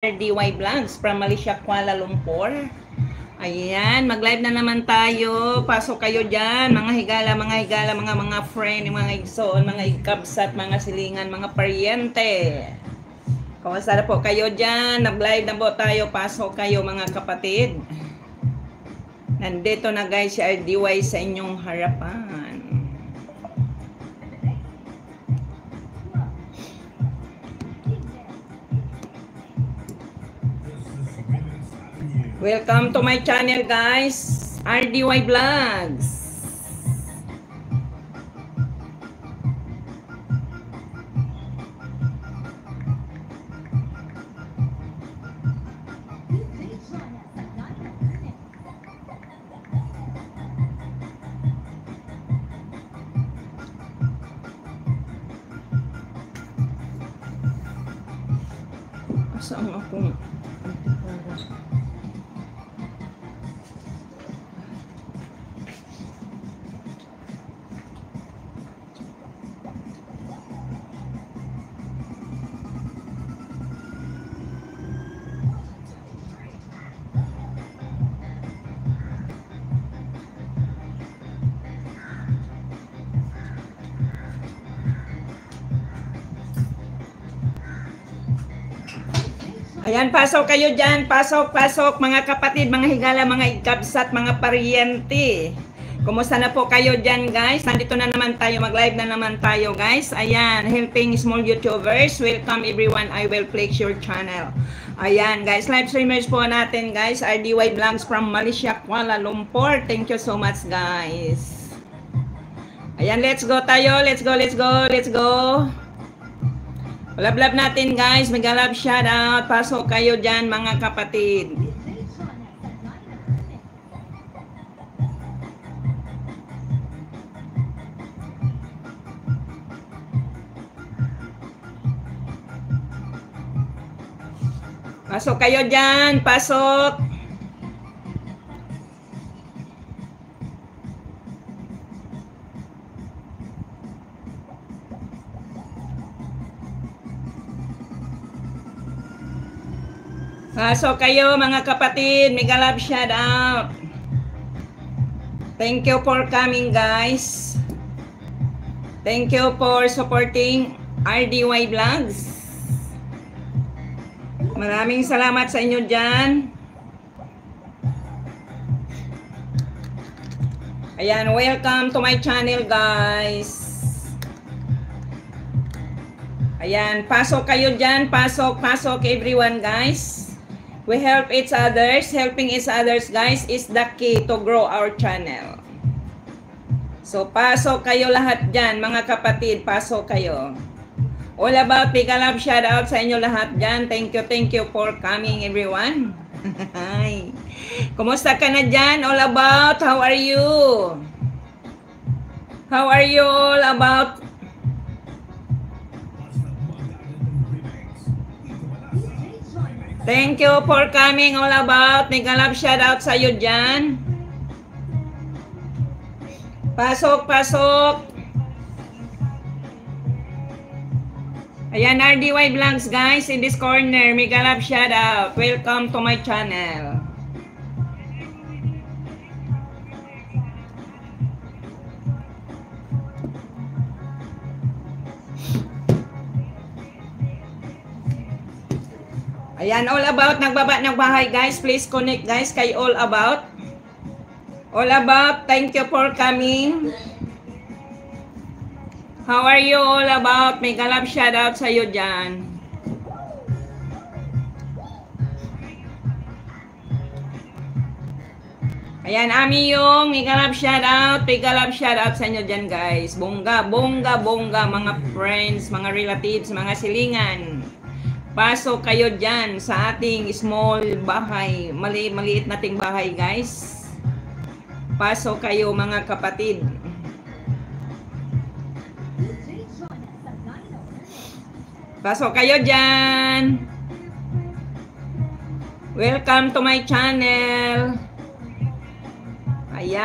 RDY Vlogs from Malaysia, Kuala Lumpur. Ayan, mag-live na naman tayo. Pasok kayo dyan, mga higala, mga friend, mga igsoon, mga igkabsat, mga silingan, mga paryente. Kamusta na po kayo dyan? Nag-live na po tayo. Pasok kayo mga kapatid. Nandito na guys si RDY sa inyong harapan. Welcome to my channel guys, RDY Vlogs. Saan ako? Ayan, pasok kayo dyan. Pasok, mga kapatid, mga higala, mga ikabsat, mga paryente. Kumusta na po kayo dyan, guys? Nandito na naman tayo, mag-live na naman tayo, guys. Ayan, helping small YouTubers. Welcome everyone. I will flex your channel. Ayan, guys, live streamers po natin, guys. RDY Vlogs from Malaysia, Kuala Lumpur. Thank you so much, guys. Ayan, let's go tayo. Let's go. Love natin guys, mega love shoutout. Pasok kayo dyan mga kapatid. Pasok kayo dyan, pasok. Pasok kayo mga kapatid, mega love shout out. Thank you for coming guys. Thank you for supporting RDY Vlogs. Maraming salamat sa inyo dyan. Ayan, welcome to my channel guys. Ayan, pasok kayo dyan, pasok everyone guys. We help each others. Helping each others, guys, is the key to grow our channel. So, pasok kayo lahat dyan, mga kapatid. Pasok kayo. All about mega love shout out sa inyo lahat dyan. Thank you for coming, everyone. Hi. Kumusta ka na dyan? All about, how are you? How are you all about? Thank you for coming all about. Mega love shout out sa iyo dyan. Pasok. Ayan, RDY Vlogs guys in this corner. Mega love shout out. Welcome to my channel. Ayan, all about, nagbaba ng bahay guys. Please connect guys kay all about. All about, thank you for coming. How are you all about? Mega love shout out sa iyo dyan. Ayan, Ami yung mega love shout out. Mega love shout out sa inyo dyan guys. Bongga, mga friends, mga relatives, mga silingan. Pasok kayo dyan sa ating small bahay, maliit nating bahay guys. Pasok kayo mga kapatid. Pasok kayo dyan. Welcome to my channel.